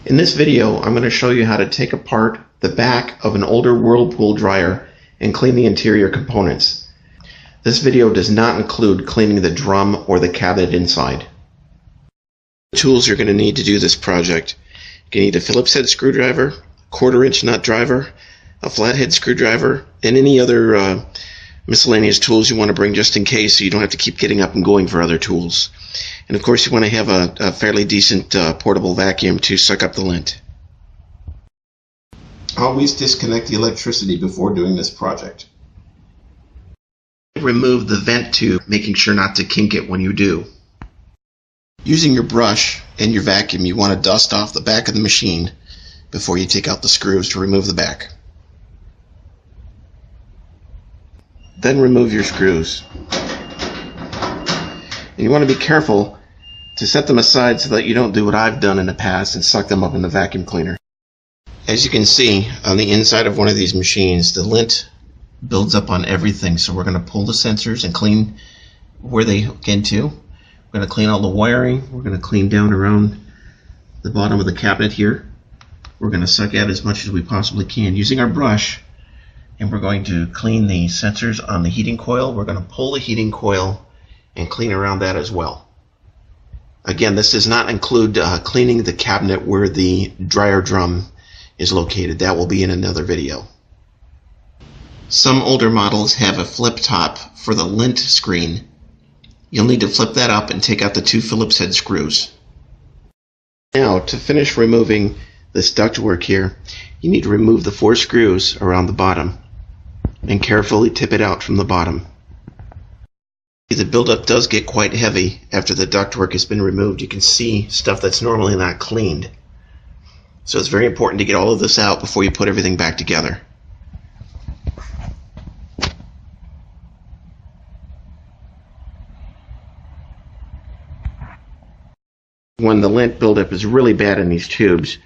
In this video, I'm going to show you how to take apart the back of an older Whirlpool dryer and clean the interior components. This video does not include cleaning the drum or the cabinet inside. The tools you're going to need to do this project: you need a Phillips head screwdriver, a 1/4-inch nut driver, a flathead screwdriver, and any other miscellaneous tools you want to bring just in case, so you don't have to keep getting up and going for other tools. And of course you want to have a fairly decent portable vacuum to suck up the lint. Always disconnect the electricity before doing this project. Remove the vent tube, making sure not to kink it when you do. Using your brush and your vacuum, you want to dust off the back of the machine before you take out the screws to remove the back. Then remove your screws. And you want to be careful to set them aside so that you don't do what I've done in the past and suck them up in the vacuum cleaner. As you can see, on the inside of one of these machines, the lint builds up on everything, so we're going to pull the sensors and clean where they hook into. We're going to clean all the wiring. We're going to clean down around the bottom of the cabinet here. We're going to suck out as much as we possibly can using our brush, and we're going to clean the sensors on the heating coil. We're going to pull the heating coil and clean around that as well. Again, this does not include cleaning the cabinet where the dryer drum is located. That will be in another video. Some older models have a flip top for the lint screen. You'll need to flip that up and take out the 2 Phillips head screws. Now, to finish removing this ductwork here, you need to remove the 4 screws around the bottom and carefully tip it out from the bottom. The buildup does get quite heavy after the ductwork has been removed. You can see stuff that's normally not cleaned. So it's very important to get all of this out before you put everything back together. When the lint buildup is really bad in these tubes,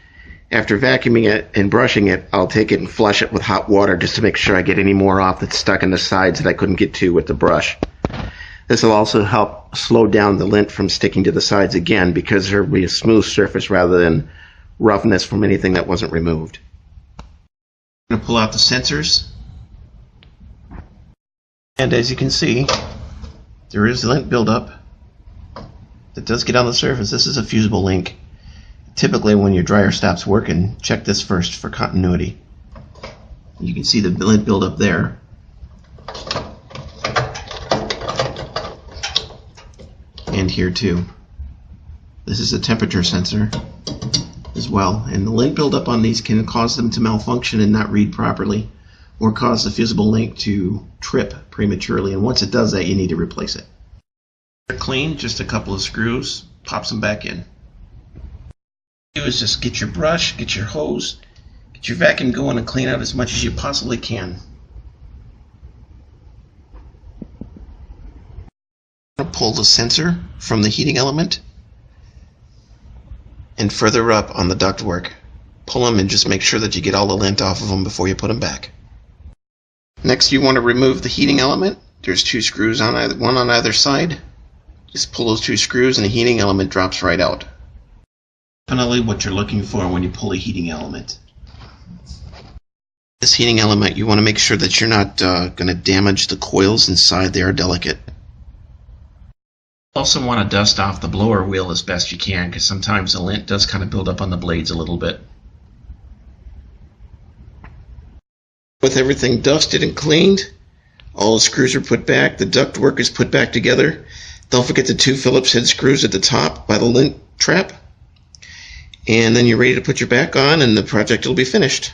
after vacuuming it and brushing it, I'll take it and flush it with hot water just to make sure I get any more off that's stuck in the sides that I couldn't get to with the brush. This will also help slow down the lint from sticking to the sides again, because there will be a smooth surface rather than roughness from anything that wasn't removed. I'm going to pull out the sensors, and as you can see, there is lint buildup that does get on the surface. This is a fusible link. Typically when your dryer stops working, check this first for continuity. You can see the lint buildup there. And here too. This is a temperature sensor as well, and the lint buildup on these can cause them to malfunction and not read properly, or cause the fusible link to trip prematurely, and once it does that, you need to replace it. They're clean, just a couple of screws, pops them back in. What you do is just get your brush, get your hose, get your vacuum going and clean out as much as you possibly can. Pull the sensor from the heating element and further up on the ductwork. Pull them and just make sure that you get all the lint off of them before you put them back. Next, you want to remove the heating element. There's 2 screws on either, one on either side. Just pull those 2 screws and the heating element drops right out. Definitely what you're looking for when you pull a heating element. This heating element, you want to make sure that you're not going to damage the coils inside. They are delicate. Also want to dust off the blower wheel as best you can, because sometimes the lint does kind of build up on the blades a little bit. With everything dusted and cleaned, all the screws are put back, the ductwork is put back together. Don't forget the 2 Phillips head screws at the top by the lint trap. And then you're ready to put your back on and the project will be finished.